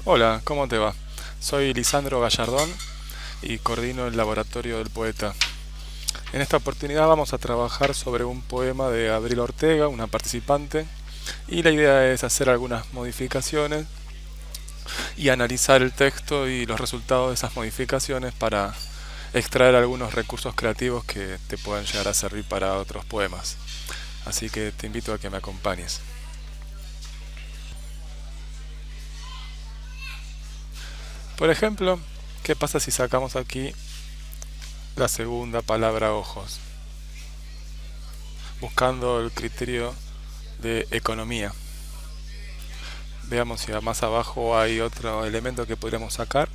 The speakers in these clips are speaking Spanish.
Hola, ¿cómo te va? Soy Lisandro Gallardón y coordino el Laboratorio del Poeta. En esta oportunidad vamos a trabajar sobre un poema de Abril Ortega, una participante, y la idea es hacer algunas modificaciones y analizar el texto y los resultados de esas modificaciones para extraer algunos recursos creativos que te puedan llegar a servir para otros poemas. Así que te invito a que me acompañes. Por ejemplo, ¿qué pasa si sacamos aquí la segunda palabra ojos, buscando el criterio de economía? Veamos si más abajo hay otro elemento que podríamos sacar.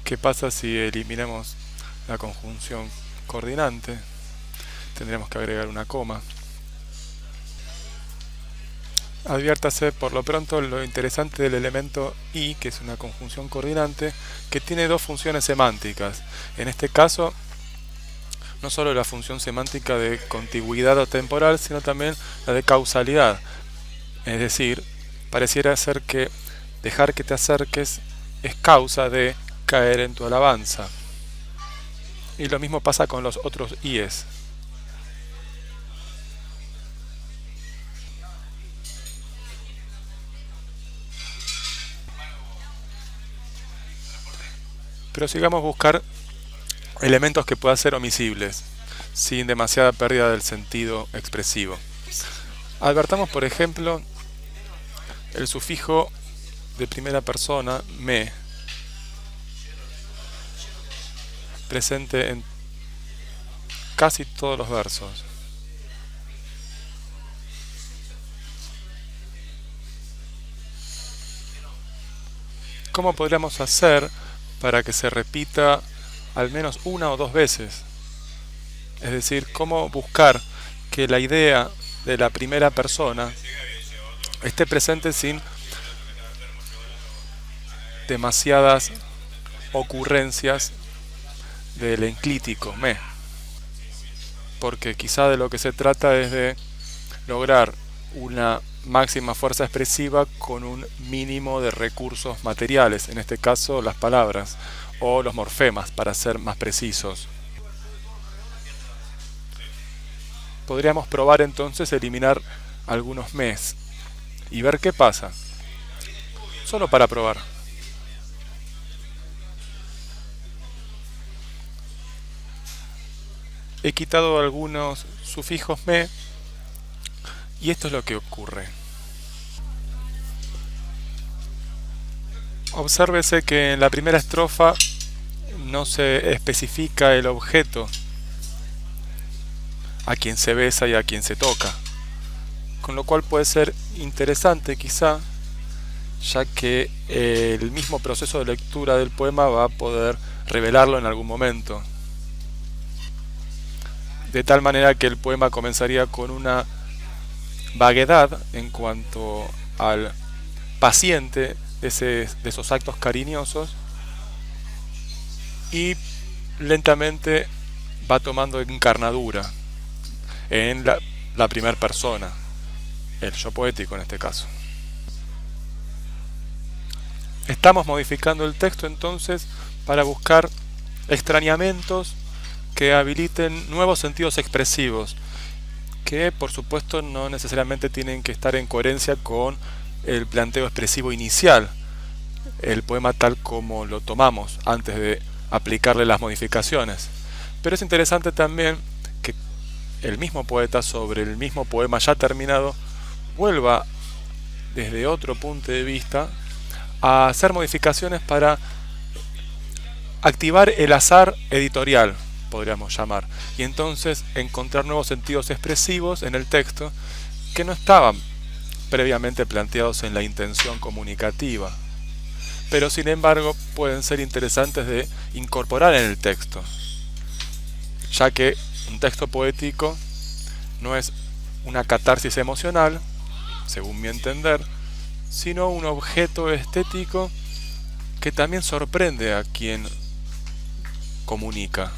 ¿Qué pasa si eliminamos la conjunción coordinante? Tendríamos que agregar una coma. Adviértase por lo pronto lo interesante del elemento y, que es una conjunción coordinante, que tiene dos funciones semánticas. En este caso, no solo la función semántica de contigüidad o temporal, sino también la de causalidad. Es decir, pareciera ser que dejar que te acerques es causa de caer en tu alabanza. Y lo mismo pasa con los otros ies. Pero sigamos buscar elementos que puedan ser omisibles, sin demasiada pérdida del sentido expresivo. Advertamos, por ejemplo, el sufijo de primera persona, me, presente en casi todos los versos. ¿Cómo podríamos hacer para que se repita al menos una o dos veces? Es decir, cómo buscar que la idea de la primera persona esté presente sin demasiadas ocurrencias del enclítico me, porque quizá de lo que se trata es de lograr una máxima fuerza expresiva con un mínimo de recursos materiales, en este caso las palabras o los morfemas, para ser más precisos. Podríamos probar entonces eliminar algunos mes y ver qué pasa, solo para probar. He quitado algunos sufijos me y esto es lo que ocurre. Obsérvese que en la primera estrofa no se especifica el objeto a quien se besa y a quien se toca, con lo cual puede ser interesante quizá, ya que el mismo proceso de lectura del poema va a poder revelarlo en algún momento, de tal manera que el poema comenzaría con una vaguedad en cuanto al paciente de esos actos cariñosos y lentamente va tomando encarnadura en la primera persona, el yo poético en este caso. Estamos modificando el texto entonces para buscar extrañamientos que habiliten nuevos sentidos expresivos, que por supuesto no necesariamente tienen que estar en coherencia con el planteo expresivo inicial, el poema tal como lo tomamos antes de aplicarle las modificaciones. Pero es interesante también que el mismo poeta sobre el mismo poema ya terminado vuelva desde otro punto de vista a hacer modificaciones para activar el azar editorial, podríamos llamar, y entonces encontrar nuevos sentidos expresivos en el texto que no estaban previamente planteados en la intención comunicativa, pero sin embargo pueden ser interesantes de incorporar en el texto, ya que un texto poético no es una catarsis emocional, según mi entender, sino un objeto estético que también sorprende a quien comunica.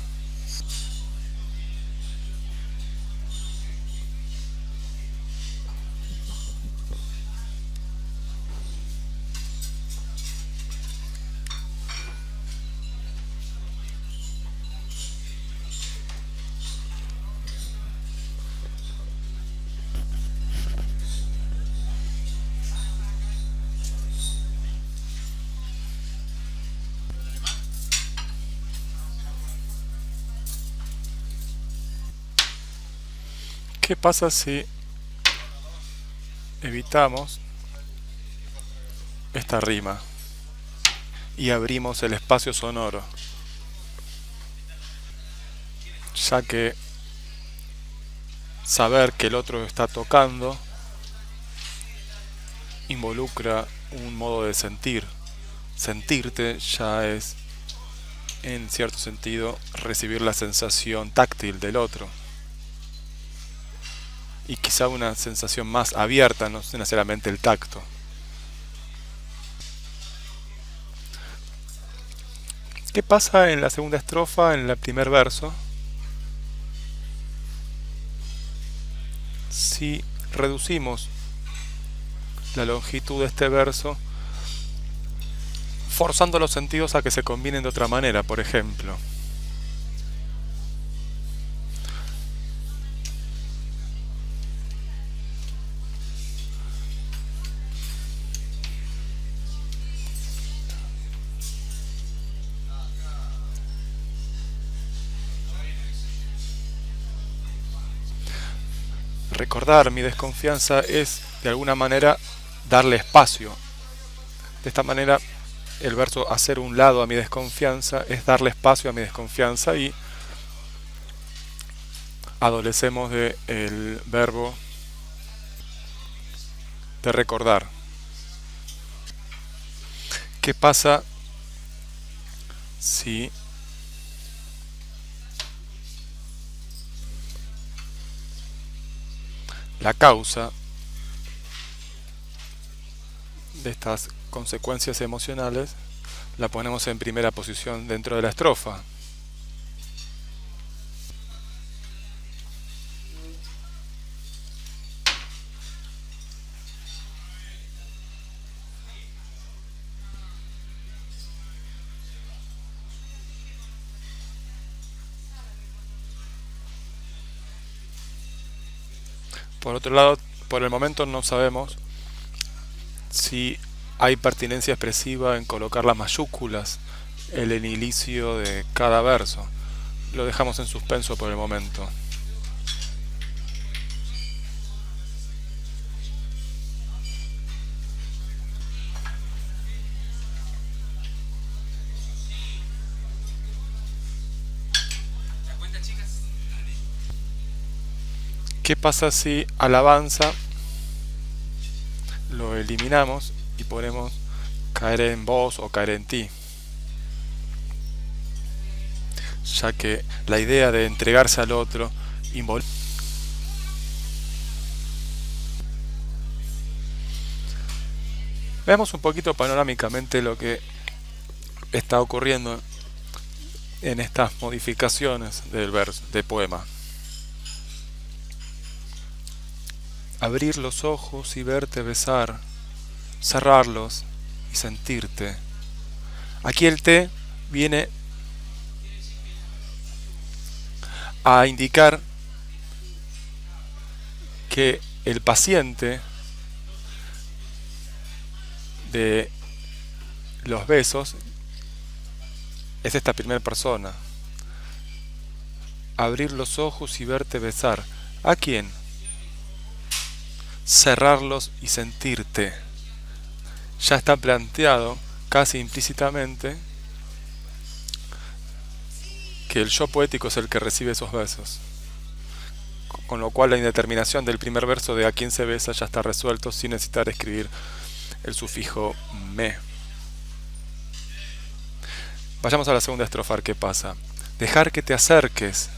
¿Qué pasa si evitamos esta rima y abrimos el espacio sonoro? Ya que saber que el otro está tocando involucra un modo de sentir. Sentirte ya es, en cierto sentido, recibir la sensación táctil del otro. Y quizá una sensación más abierta, no necesariamente el tacto. ¿Qué pasa en la segunda estrofa, en el primer verso? Si reducimos la longitud de este verso, forzando los sentidos a que se combinen de otra manera, por ejemplo. Recordar mi desconfianza es, de alguna manera, darle espacio. De esta manera, el verso hacer un lado a mi desconfianza es darle espacio a mi desconfianza y adolecemos del verbo de recordar. ¿Qué pasa si la causa de estas consecuencias emocionales la ponemos en primera posición dentro de la estrofa? Por otro lado, por el momento no sabemos si hay pertinencia expresiva en colocar las mayúsculas en el inicio de cada verso. Lo dejamos en suspenso por el momento. ¿Qué pasa si alabanza lo eliminamos y ponemos caer en vos o caer en ti? Ya que la idea de entregarse al otro involucra. Veamos un poquito panorámicamente lo que está ocurriendo en estas modificaciones del verso, del poema. Abrir los ojos y verte besar, cerrarlos y sentirte. Aquí el te viene a indicar que el paciente de los besos es esta primera persona. Abrir los ojos y verte besar. ¿A quién? Cerrarlos y sentirte. Ya está planteado casi implícitamente que el yo poético es el que recibe esos besos, con lo cual la indeterminación del primer verso de a quién se besa ya está resuelto sin necesitar escribir el sufijo me. Vayamos a la segunda estrofa. ¿Qué pasa? Dejar que te acerques.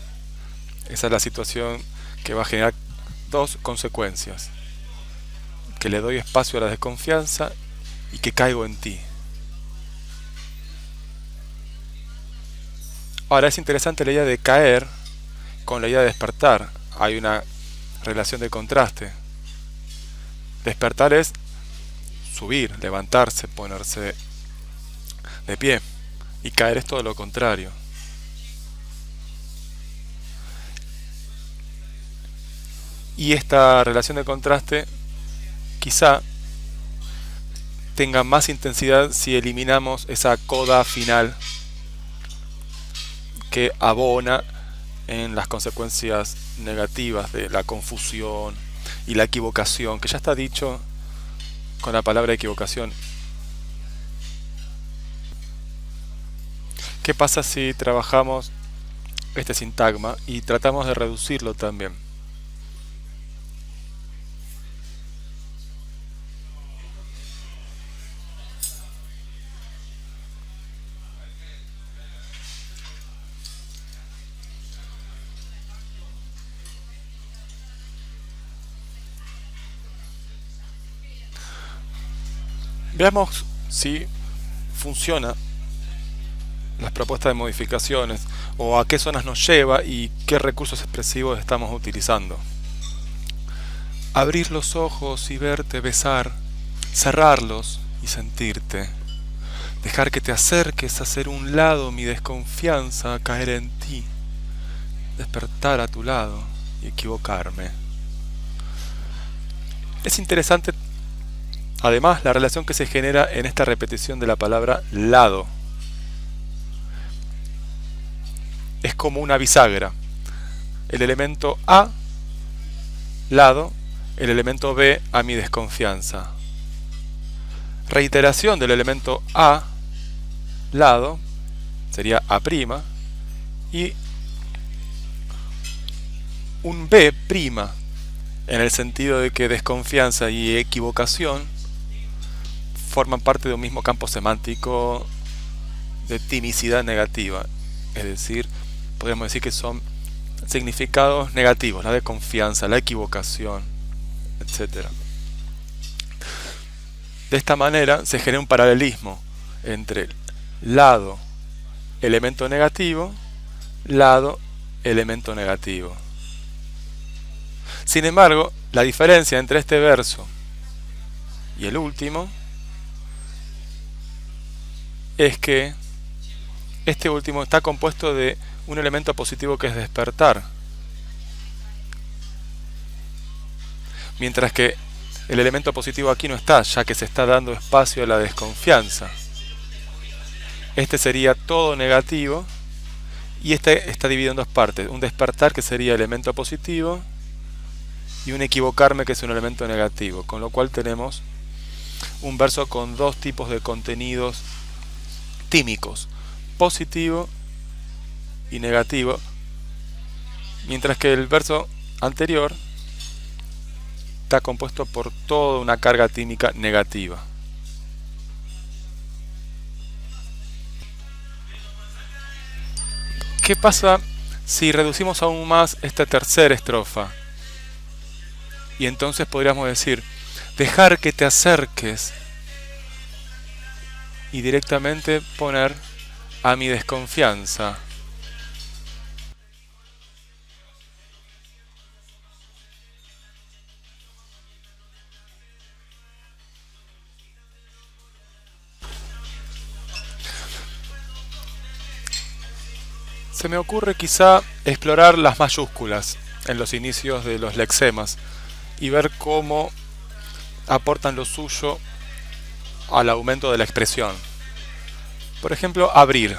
Esa es la situación que va a generar dos consecuencias: que le doy espacio a la desconfianza y que caigo en ti. Ahora es interesante la idea de caer con la idea de despertar. Hay una relación de contraste. Despertar es subir, levantarse, ponerse de pie, y caer es todo lo contrario. Y esta relación de contraste quizá tenga más intensidad si eliminamos esa coda final que abona en las consecuencias negativas de la confusión y la equivocación, que ya está dicho con la palabra equivocación. ¿Qué pasa si trabajamos este sintagma y tratamos de reducirlo también? Veamos si funciona las propuestas de modificaciones o a qué zonas nos lleva y qué recursos expresivos estamos utilizando. Abrir los ojos y verte besar, cerrarlos y sentirte. Dejar que te acerques, hacer un lado mi desconfianza, caer en ti, despertar a tu lado y equivocarme. Es interesante además la relación que se genera en esta repetición de la palabra lado. Es como una bisagra. El elemento A, lado, el elemento B, a mi desconfianza. Reiteración del elemento A, lado, sería A', y un B', en el sentido de que desconfianza y equivocación forman parte de un mismo campo semántico de timicidad negativa, es decir, podríamos decir que son significados negativos, la desconfianza, la equivocación, etc. De esta manera se genera un paralelismo entre lado, elemento negativo, lado, elemento negativo. Sin embargo, la diferencia entre este verso y el último es que este último está compuesto de un elemento positivo que es despertar, mientras que el elemento positivo aquí no está, ya que se está dando espacio a la desconfianza. Este sería todo negativo y este está dividido en dos partes, un despertar que sería elemento positivo y un equivocarme que es un elemento negativo, con lo cual tenemos un verso con dos tipos de contenidos tímicos, positivo y negativo, mientras que el verso anterior está compuesto por toda una carga tímica negativa. ¿Qué pasa si reducimos aún más esta tercera estrofa? Y entonces podríamos decir, dejar que te acerques y directamente poner a mi desconfianza. Se me ocurre quizá explorar las mayúsculas en los inicios de los lexemas y ver cómo aportan lo suyo al aumento de la expresión. Por ejemplo, abrir.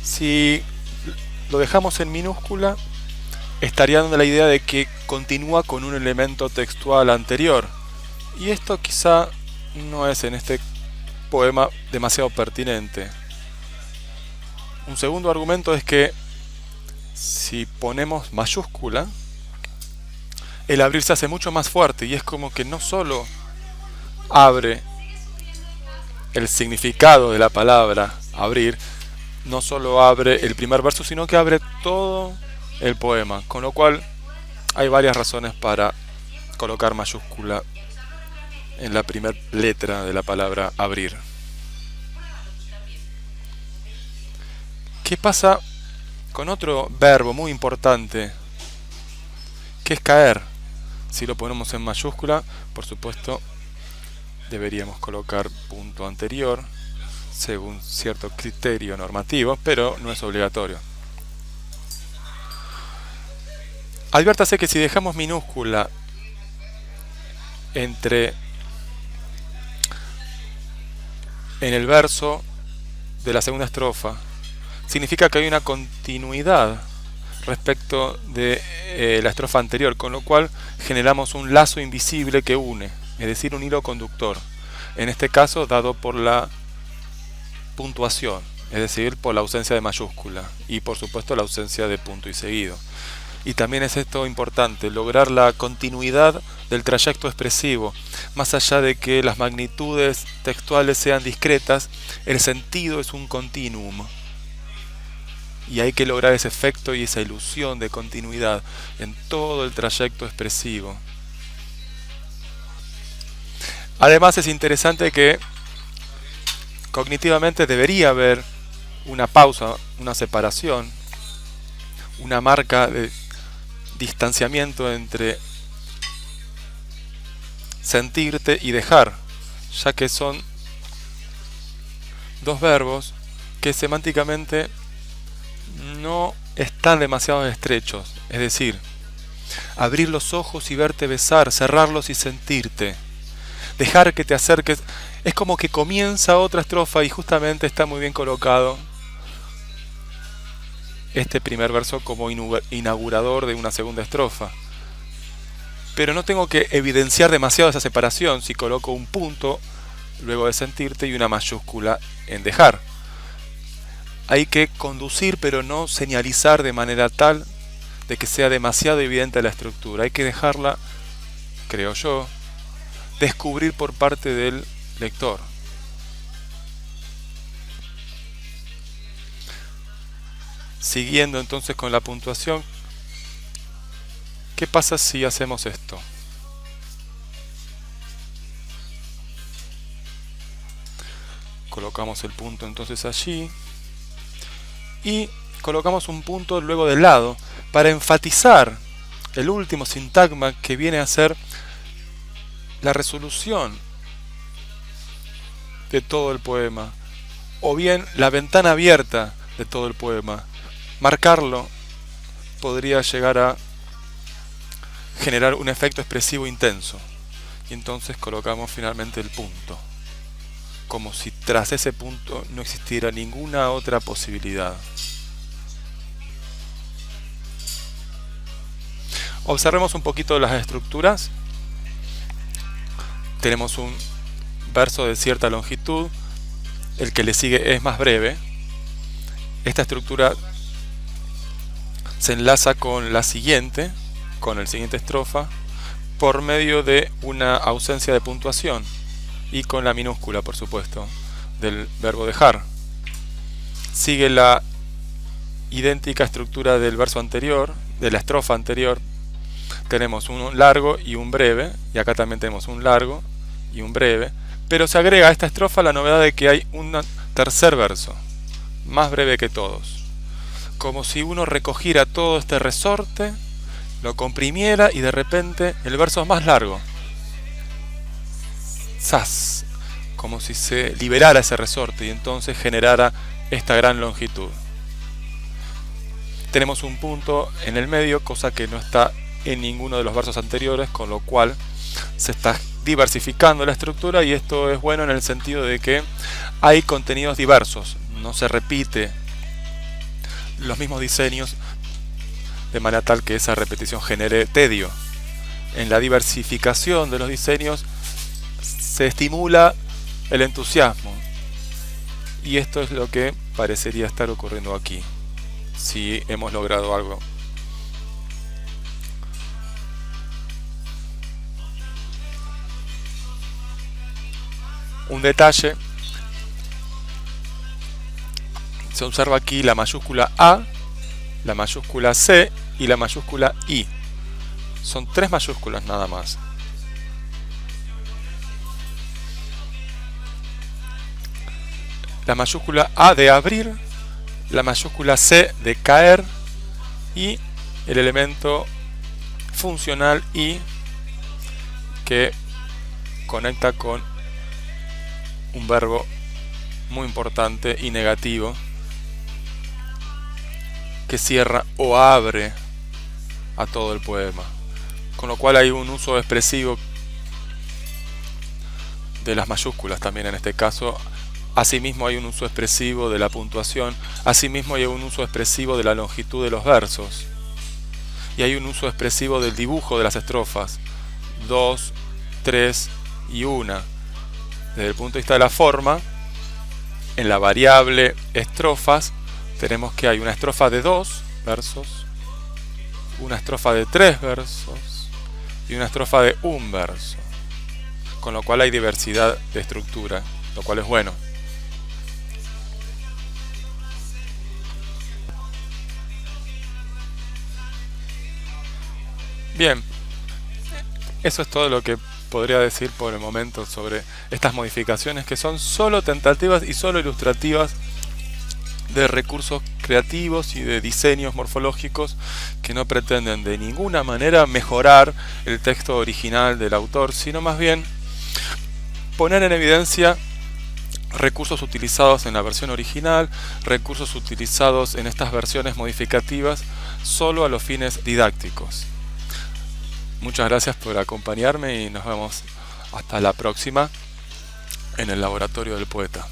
Si lo dejamos en minúscula, estaría dando la idea de que continúa con un elemento textual anterior. Y esto quizá no es en este poema demasiado pertinente. Un segundo argumento es que si ponemos mayúscula, el abrir se hace mucho más fuerte y es como que no solo abre el significado de la palabra abrir, no solo abre el primer verso, sino que abre todo el poema, con lo cual hay varias razones para colocar mayúscula en la primera letra de la palabra abrir. ¿Qué pasa con otro verbo muy importante, que es caer? Si lo ponemos en mayúscula, por supuesto, deberíamos colocar punto anterior, según cierto criterio normativo, pero no es obligatorio. Adviértase que si dejamos minúscula en el verso de la segunda estrofa, significa que hay una continuidad respecto de la estrofa anterior, con lo cual generamos un lazo invisible que une, es decir, un hilo conductor. En este caso, dado por la puntuación, es decir, por la ausencia de mayúscula y por supuesto la ausencia de punto y seguido. Y también es esto importante, lograr la continuidad del trayecto expresivo. Más allá de que las magnitudes textuales sean discretas, el sentido es un continuum. Y hay que lograr ese efecto y esa ilusión de continuidad en todo el trayecto expresivo. Además es interesante que cognitivamente debería haber una pausa, una separación, una marca de distanciamiento entre sentirte y dejar, ya que son dos verbos que semánticamente no están demasiado estrechos, es decir, abrir los ojos y verte besar, cerrarlos y sentirte, dejar que te acerques, es como que comienza otra estrofa y justamente está muy bien colocado este primer verso como inaugurador de una segunda estrofa. Pero no tengo que evidenciar demasiado esa separación si coloco un punto luego de sentirte y una mayúscula en dejar. Hay que conducir pero no señalizar de manera tal de que sea demasiado evidente la estructura. Hay que dejarla, creo yo, descubrir por parte del lector. Siguiendo entonces con la puntuación, ¿qué pasa si hacemos esto? Colocamos el punto entonces allí y colocamos un punto luego del lado para enfatizar el último sintagma que viene a ser la resolución de todo el poema, o bien la ventana abierta de todo el poema. Marcarlo podría llegar a generar un efecto expresivo intenso, y entonces colocamos finalmente el punto, como si tras ese punto no existiera ninguna otra posibilidad. Observemos un poquito las estructuras. Tenemos un verso de cierta longitud, el que le sigue es más breve. Esta estructura se enlaza con la siguiente, con el siguiente estrofa, por medio de una ausencia de puntuación y con la minúscula, por supuesto, del verbo dejar. Sigue la idéntica estructura del verso anterior, de la estrofa anterior. Tenemos un largo y un breve, y acá también tenemos un largo y un breve, pero se agrega a esta estrofa la novedad de que hay un tercer verso, más breve que todos. Como si uno recogiera todo este resorte, lo comprimiera y de repente el verso es más largo. ¡Zas! Como si se liberara ese resorte y entonces generara esta gran longitud. Tenemos un punto en el medio, cosa que no está en ninguno de los versos anteriores, con lo cual se está diversificando la estructura, y esto es bueno en el sentido de que hay contenidos diversos, no se repite los mismos diseños de manera tal que esa repetición genere tedio. En la diversificación de los diseños se estimula el entusiasmo, y esto es lo que parecería estar ocurriendo aquí, si hemos logrado algo. Un detalle: se observa aquí la mayúscula A, la mayúscula C y la mayúscula I. Son tres mayúsculas nada más. La mayúscula A de abrir, la mayúscula C de caer y el elemento funcional I, que conecta con un verbo muy importante y negativo que cierra o abre a todo el poema, con lo cual hay un uso expresivo de las mayúsculas también en este caso. Asimismo hay un uso expresivo de la puntuación, asimismo hay un uso expresivo de la longitud de los versos, y hay un uso expresivo del dibujo de las estrofas, 2, 3 y 1. Desde el punto de vista de la forma, en la variable estrofas tenemos que hay una estrofa de 2 versos, una estrofa de 3 versos y una estrofa de 1 verso, con lo cual hay diversidad de estructura, lo cual es bueno. Bien, eso es todo lo que podría decir por el momento sobre estas modificaciones, que son solo tentativas y solo ilustrativas de recursos creativos y de diseños morfológicos que no pretenden de ninguna manera mejorar el texto original del autor, sino más bien poner en evidencia recursos utilizados en la versión original, recursos utilizados en estas versiones modificativas solo a los fines didácticos. Muchas gracias por acompañarme y nos vemos hasta la próxima en el Laboratorio del Poeta.